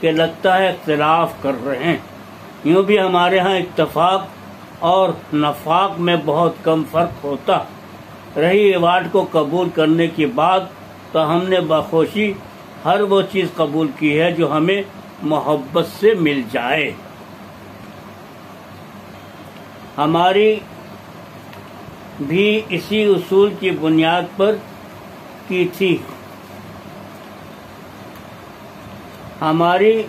کہ لگتا ہے اختلاف کر رہے ہیں۔ یوں بھی ہمارے ہاں اتفاق اور نفاق میں بہت کم فرق ہوتا۔ رہی ایوارڈ کو قبول کرنے کی بات، تو ہم نے بخوشی ہر وہ چیز قبول کی ہے جو ہمیں محبت سے مل جائے۔ ہماری بھی اسی اصول کی بنیاد پر کی تھی۔ ہماری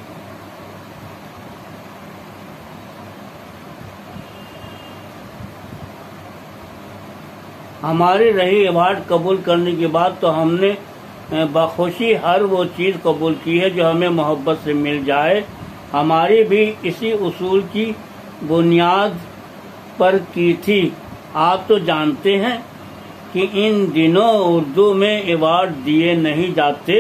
رہی ایوارڈ قبول کرنے کے بعد تو ہم نے بخوشی ہر وہ چیز قبول کی ہے جو ہمیں محبت سے مل جائے۔ ہماری بھی اسی اصول کی بنیاد پر کی تھی۔ آپ تو جانتے ہیں کہ ان دنوں اردو میں ایوارڈ دیے نہیں جاتے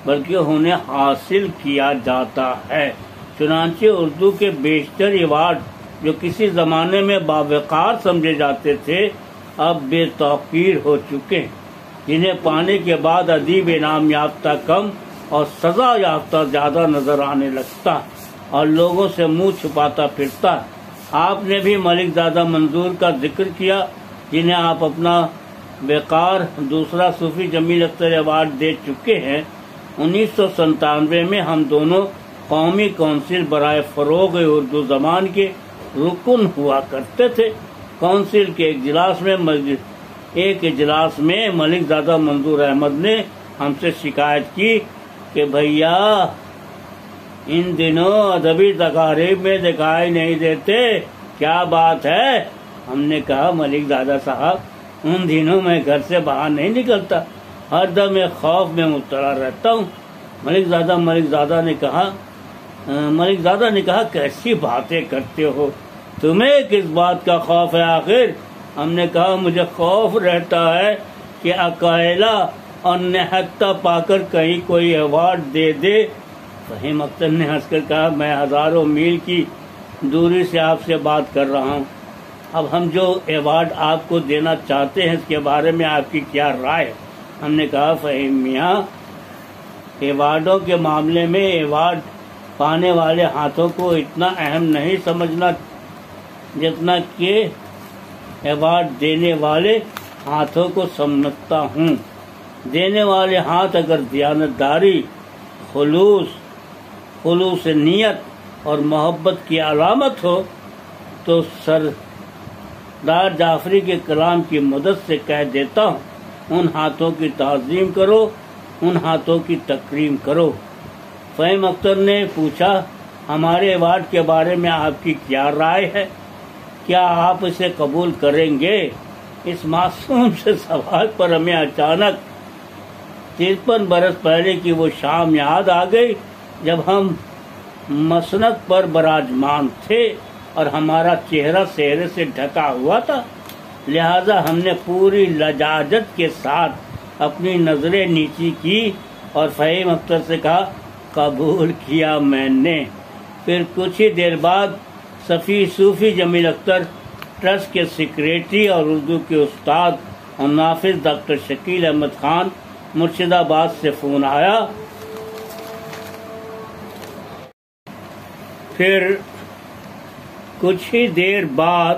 بلکہ انہیں حاصل کیا جاتا ہے۔ چنانچہ اردو کے بیشتر ایوارڈ جو کسی زمانے میں باوقار سمجھے جاتے تھے اب بے توقیر ہو چکے، جنہیں پانے کے بعد ادیب انعام یافتہ کم اور سزا یافتہ زیادہ نظر آنے لگتا اور لوگوں سے منہ چھپاتا پھرتا۔ آپ نے بھی ملک زادہ منظور کا ذکر کیا، جنہیں آپ اپنا وقار دوسرا صوفی جمیل اختر ایوارڈ دے چکے ہیں۔ 1997 میں ہم دونوں قومی کونسل برائے فروغ اردو زبان کے رکن ہوا کرتے تھے۔ کونسل کے ایک اجلاس میں ملک زادہ منظور احمد نے ہم سے شکایت کی کہ بھیا ان دنوں ادبی تقاریب میں دکھائی نہیں دیتے، کیا بات ہے؟ ہم نے کہا ملک زادہ صاحب ان دنوں میں گھر سے باہر نہیں نکلتا، ہر دم ایک خوف میں مبتلا رہتا ہوں۔ ملک زادہ نے کہا کیسی باتیں کرتے ہو، تمہیں کس بات کا خوف ہے آخر؟ ہم نے کہا مجھے خوف رہتا ہے کہ اکیلا اور نہتا پا کر کہیں کوئی ایوارڈ دے دے۔ فہیم اختر نے ہنس کر کہا میں ہزاروں میل کی دوری سے آپ سے بات کر رہا ہوں، اب ہم جو ایوارڈ آپ کو دینا چاہتے ہیں اس کے بارے میں آپ کی کیا رائے ہے؟ ہم نے کہا فہیم میاں ایوارڈوں کے معاملے میں ایوارڈ پانے والے ہاتھوں کو اتنا اہم نہیں سمجھنا جتنا کہ ایوارڈ دینے والے ہاتھوں کو سمجھتا ہوں۔ دینے والے ہاتھ اگر دیانتداری، خلوص نیت اور محبت کی علامت ہو تو سردار جعفری کے کلام کی مدد سے کہہ دیتا ہوں ان ہاتھوں کی تعظیم کرو، ان ہاتھوں کی تکریم کرو۔ فہیم اختر نے پوچھا ہمارے ایوارڈ کے بارے میں آپ کی کیا رائے ہے، کیا آپ اسے قبول کریں گے؟ اس معصوم سے سوال پر ہمیں اچانک 53 برس پہلے کی وہ شام یاد آ گئی جب ہم مسند پر براجمان تھے اور ہمارا چہرہ سہرے سے ڈھکا ہوا تھا، لہذا ہم نے پوری لجاجت کے ساتھ اپنی نظریں نیچی کی اور فہیم اختر سے کہا قبول کیا میں نے۔ پھر کچھ ہی دیر بعد صوفی جمیل اختر ٹرسٹ کے سیکریٹری اور اردو کے استاد اور نافذ ڈاکٹر شکیل احمد خان مرشد آباد سے فون آیا۔ پھر کچھ ہی دیر بعد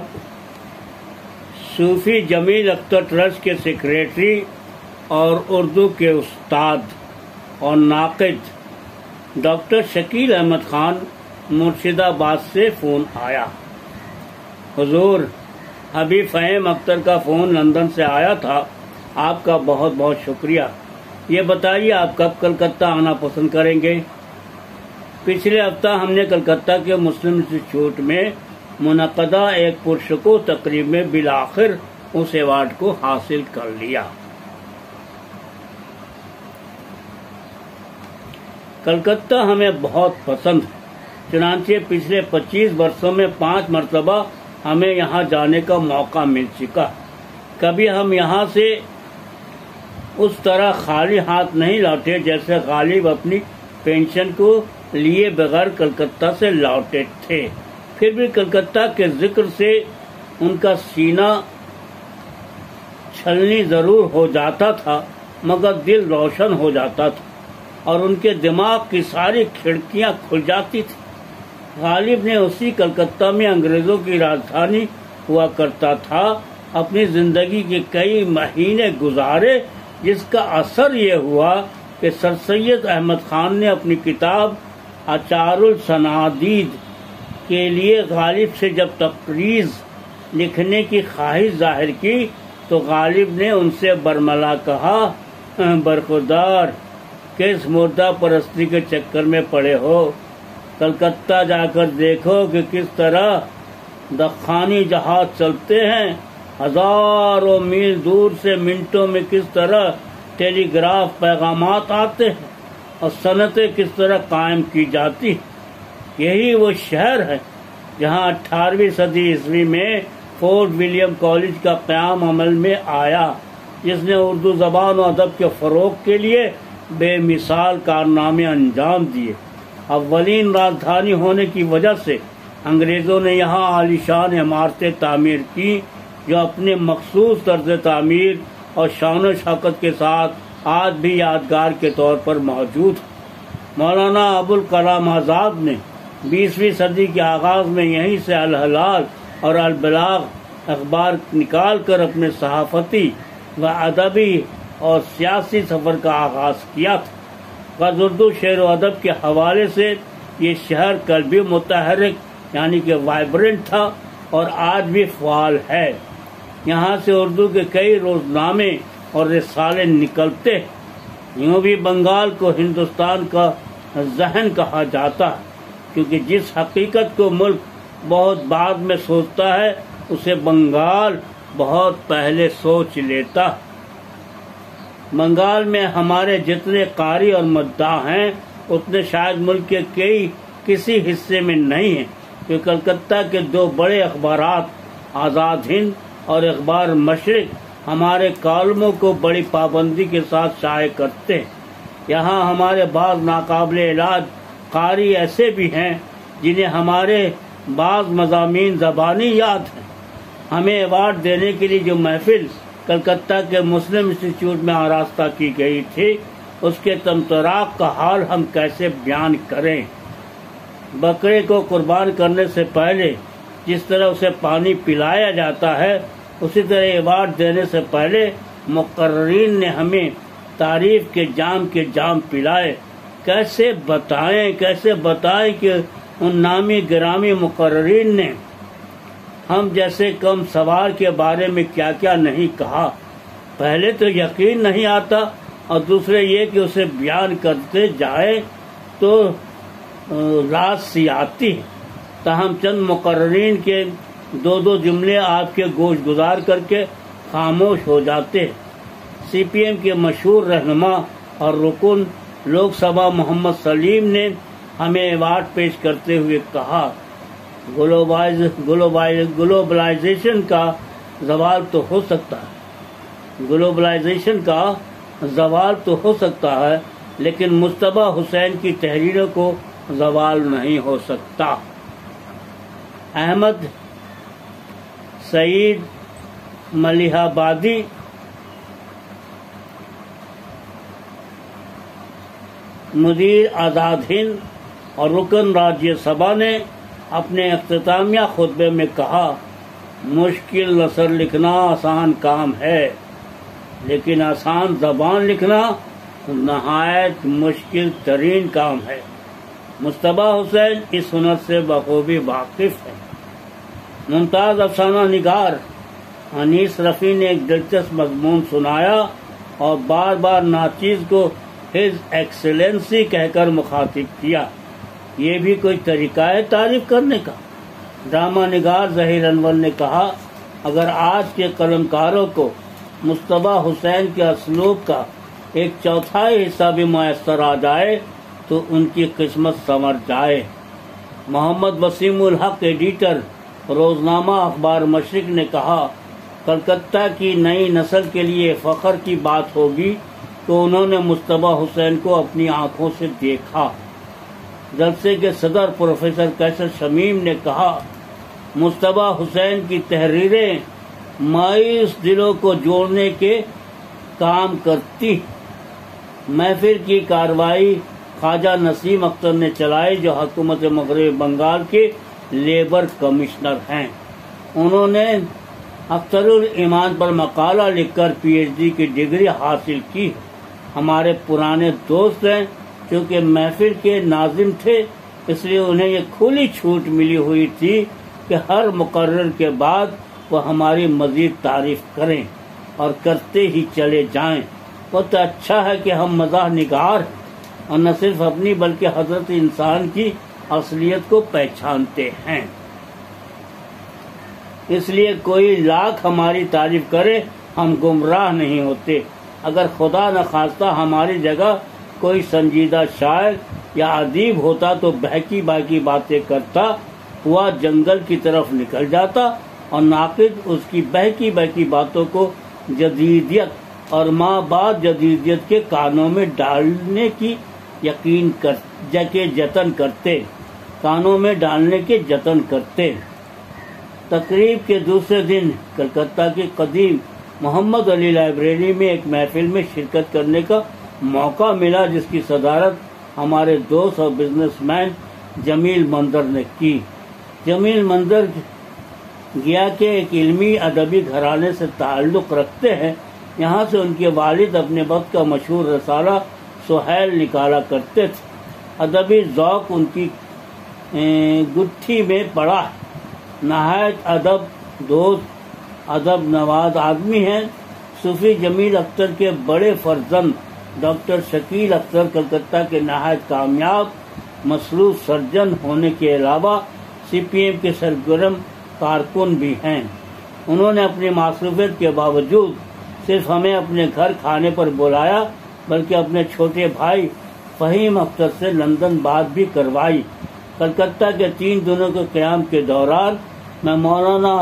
صوفی جمیل اختر ٹرسٹ کے سیکریٹری اور اردو کے استاد اور ناقد ڈاکٹر شکیل احمد خان مرشد آباد سے فون آیا۔ حضور ابھی فہیم اختر کا فون لندن سے آیا تھا، آپ کا بہت بہت شکریہ۔ یہ بتائیے آپ کب کلکتہ آنا پسند کریں گے؟ پچھلے ہفتہ ہم نے کلکتہ کے مسلم انسٹیٹیوٹ میں منعقدہ ایک پرشکوہ تقریب میں بالآخر اس ایوارڈ کو حاصل کر لیا۔ کلکتہ ہمیں بہت پسند، چنانچہ پچھلے 25 برسوں میں 5 مرتبہ ہمیں یہاں جانے کا موقع مل چکا۔ کبھی ہم یہاں سے اس طرح خالی ہاتھ نہیں لوٹے جیسے غالب اپنی پینشن کو لیے بغیر کلکتہ سے لوٹے تھے۔ پھر بھی کلکتہ کے ذکر سے ان کا سینہ چھلنی ضرور ہو جاتا تھا مگر دل روشن ہو جاتا تھا اور ان کے دماغ کی ساری کھڑکیاں کھل جاتی تھی۔ غالب نے اسی کلکتہ میں انگریزوں کی راجدھانی ہوا کرتا تھا اپنی زندگی کے کئی مہینے گزارے، جس کا اثر یہ ہوا کہ سر سید احمد خان نے اپنی کتاب اچار الصنادید کے لیے غالب سے جب تقریض لکھنے کی خواہش ظاہر کی تو غالب نے ان سے برملا کہا، برخودار کس مردہ پرستی کے چکر میں پڑے ہو؟ کلکتہ جا کر دیکھو کہ کس طرح دخانی جہاز چلتے ہیں، ہزاروں میل دور سے منٹوں میں کس طرح ٹیلی گراف پیغامات آتے ہیں اور صنعتیں کس طرح قائم کی جاتی ہیں۔ یہی وہ شہر ہے جہاں 18ویں صدی عیسوی میں فورٹ ولیم کالج کا قیام عمل میں آیا، جس نے اردو زبان و ادب کے فروغ کے لیے بے مثال کارنامے انجام دیے۔ اولین راجدھانی ہونے کی وجہ سے انگریزوں نے یہاں عالیشان عمارتیں تعمیر کی جو اپنے مخصوص طرز تعمیر اور شان و شوکت کے ساتھ آج بھی یادگار کے طور پر موجود ہیں۔ مولانا ابوالکلام آزاد نے 20ویں صدی کے آغاز میں یہیں سے الہلال اور البلاغ اخبار نکال کر اپنے صحافتی و ادبی اور سیاسی سفر کا آغاز کیا تھا۔ بعض اردو شعر و ادب کے حوالے سے یہ شہر کل بھی متحرک یعنی کہ وائبرنٹ تھا اور آج بھی فعال ہے۔ یہاں سے اردو کے کئی روزنامے اور رسالے نکلتے ہیں۔ یوں بھی بنگال کو ہندوستان کا ذہن کہا جاتا ہے، کیونکہ جس حقیقت کو ملک بہت بعد میں سوچتا ہے اسے بنگال بہت پہلے سوچ لیتا ہے۔ بنگال میں ہمارے جتنے قاری اور مداح ہیں اتنے شاید ملک کے کسی حصے میں نہیں ہیں، کیونکہ کلکتہ کے دو بڑے اخبارات آزاد ہند اور اخبار مشرق ہمارے کالموں کو بڑی پابندی کے ساتھ شائع کرتے ہیں۔ یہاں ہمارے بعض ناقابل علاج قاری ایسے بھی ہیں جنہیں ہمارے بعض مضامین زبانی یاد ہیں۔ ہمیں ایوارڈ دینے کے لیے جو محفل کلکتہ کے مسلم انسٹیٹیوٹ میں آراستہ کی گئی تھی اس کے تمطراق کا حال ہم کیسے بیان کریں۔ بکرے کو قربان کرنے سے پہلے جس طرح اسے پانی پلایا جاتا ہے اسی طرح ایوارڈ دینے سے پہلے مقررین نے ہمیں تعریف کے جام پلائے۔ کیسے بتائیں کہ ان نامی گرامی مقررین نے ہم جیسے کم سوار کے بارے میں کیا کیا نہیں کہا۔ پہلے تو یقین نہیں آتا اور دوسرے یہ کہ اسے بیان کرتے جائے تو رات سی آتی ہے۔ تاہم چند مقررین کے دو جملے آپ کے گوش گزار کر کے خاموش ہو جاتے ہیں۔ سی پی ایم کے مشہور رہنما اور رکن لوک سبھا محمد سلیم نے ہمیں ایوارڈ پیش کرتے ہوئے کہا، گلوبلائزیشن کا زوال تو ہو سکتا ہے لیکن مجتبی حسین کی تحریروں کو زوال نہیں ہو سکتا۔ احمد سعید ملیح آبادی مدیر آزاد ہند اور رکن راجیہ سبھا نے اپنے اختتامیہ خطبے میں کہا، مشکل نثر لکھنا آسان کام ہے لیکن آسان زبان لکھنا نہایت مشکل ترین کام ہے۔ مجتبی حسین اس ہنر سے بخوبی واقف ہے۔ ممتاز افسانہ نگار انیس رفیع نے ایک دلچسپ مضمون سنایا اور بار بار ناچیز کو ہز ایکسلنسی کہہ کر مخاطب کیا۔ یہ بھی کوئی طریقہ ہے تعریف کرنے کا؟ ڈرامہ نگار ظہیر انور نے کہا، اگر آج کے قلمکاروں کو مجتبی حسین کے اسلوب کا 1/4 حصہ بھی میسر آ جائے تو ان کی قسمت سنور جائے۔ محمد وسیم الحق ایڈیٹر روزنامہ اخبار مشرق نے کہا، کلکتہ کی نئی نسل کے لیے فخر کی بات ہوگی تو انہوں نے مجتبی حسین کو اپنی آنکھوں سے دیکھا۔ جلسے کے صدر پروفیسر قیصر شمیم نے کہا، مجتبی حسین کی تحریریں مایوس دلوں کو جوڑنے کے کام کرتی۔ محفل کی کارروائی خواجہ نسیم اختر نے چلائی، جو حکومت مغربی بنگال کے لیبر کمشنر ہیں۔ انہوں نے اختر الایمان پر مقالہ لکھ کر پی ایچ ڈی کی ڈگری حاصل کی۔ ہمارے پرانے دوست ہیں، چونکہ محفل کے ناظم تھے اس لیے انہیں یہ کھلی چھوٹ ملی ہوئی تھی کہ ہر مقرر کے بعد وہ ہماری مزید تعریف کریں اور کرتے ہی چلے جائیں۔ وہ تو اچھا ہے کہ ہم مزاح نگار ہیں اور نہ صرف اپنی بلکہ حضرت انسان کی اصلیت کو پہچانتے ہیں، اس لیے کوئی لاکھ ہماری تعریف کرے ہم گمراہ نہیں ہوتے۔ اگر خدا نخواستہ ہماری جگہ کوئی سنجیدہ شاعر یا ادیب ہوتا تو بہکی باکی باتیں کرتا ہوا جنگل کی طرف نکل جاتا اور ناقد اس کی بہکی باکی باتوں کو جدیدیت اور ماں بعد جدیدیت کے کانوں میں ڈالنے کی جتن کرتے۔ تقریب کے دوسرے دن کلکتہ کی قدیم محمد علی لائبریری میں ایک محفل میں شرکت کرنے کا موقع ملا، جس کی صدارت ہمارے دوست اور بزنس مین جمیل منظر نے کی۔ جمیل منظر گیا کہ ایک علمی ادبی گھرانے سے تعلق رکھتے ہیں، یہاں سے ان کے والد اپنے وقت کا مشہور رسالہ سہیل نکالا کرتے تھے۔ ادبی ذوق ان کی گٹھی میں پڑا ہے۔ نہایت ادب دوست، ادب نواز آدمی ہیں۔ صوفی جمیل اختر کے بڑے فرزند ڈاکٹر شکیل اختر کلکتہ کے نہایت کامیاب مصروف سرجن ہونے کے علاوہ سی پی ایم کے سرگرم کارکن بھی ہیں۔ انہوں نے اپنی مصروفیت کے باوجود صرف ہمیں اپنے گھر کھانے پر بلایا بلکہ اپنے چھوٹے بھائی فہیم اختر سے لندن بات بھی کروائی۔ کلکتہ کے 3 دنوں کے قیام کے دوران میں مولانا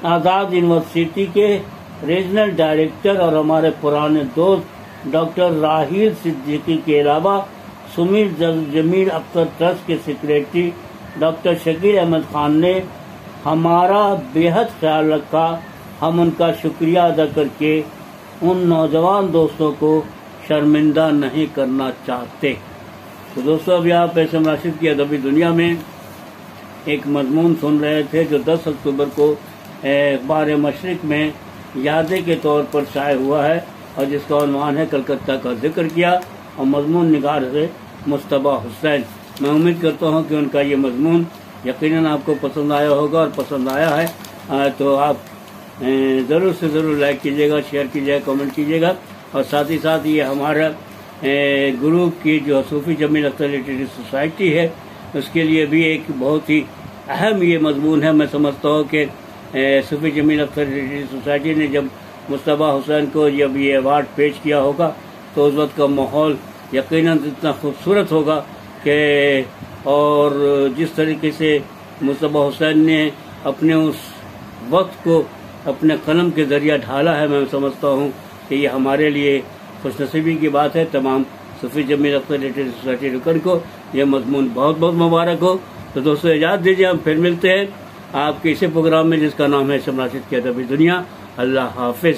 آزاد یونیورسٹی کے ریجنل ڈائریکٹر اور ہمارے پرانے دوست ڈاکٹر راہیل صدیقی کے علاوہ سمیل جمیل اختر ٹرسٹ کے سیکریٹری ڈاکٹر شکیل احمد خان نے ہمارا بے حد خیال رکھا۔ ہم ان کا شکریہ ادا کر کے ان نوجوان دوستوں کو شرمندہ نہیں کرنا چاہتے۔ تو دوستو، ابھی آپ ایسے راشد کی ادبی دنیا میں ایک مضمون سن رہے تھے جو 10 اکتوبر کو اخبار مشرق میں یادیں کے طور پر شائع ہوا ہے اور جس کا عنوان ہے کلکتہ کا ذکر کیا، اور مضمون نگار ہے مصطفیٰ حسین۔ میں امید کرتا ہوں کہ ان کا یہ مضمون یقیناً آپ کو پسند آیا ہوگا، اور پسند آیا ہے تو آپ ضرور سے ضرور لائک کیجیے گا، شیئر کیجیے گا، کمنٹ کیجیے گا، اور ساتھ ہی ساتھ یہ ہمارا گروپ کی جو صوفی جمیل اختر لٹریری سوسائٹی ہے اس کے لیے بھی ایک بہت ہی اہم یہ مضمون ہے۔ میں سمجھتا ہوں کہ صوفی جمیل اختر لٹریری سوسائٹی نے جب مصطفیٰ حسین کو جب یہ ایوارڈ پیش کیا ہوگا تو اس وقت کا ماحول یقیناً اتنا خوبصورت ہوگا کہ، اور جس طریقے سے مصطفیٰ حسین نے اپنے اس وقت کو اپنے قلم کے ذریعہ ڈھالا ہے، میں سمجھتا ہوں کہ یہ ہمارے لیے خوش نصیبی کی بات ہے۔ تمام صوفی جمیل اختر لٹریری سوسائٹی رکن کو یہ مضمون بہت بہت مبارک ہو۔ تو دوستو اجازت دیجیے، ہم پھر ملتے ہیں آپ کے اسی پروگرام میں جس کا نام ہے شمع راشد کی ادبی دنیا۔ اللہ حافظ۔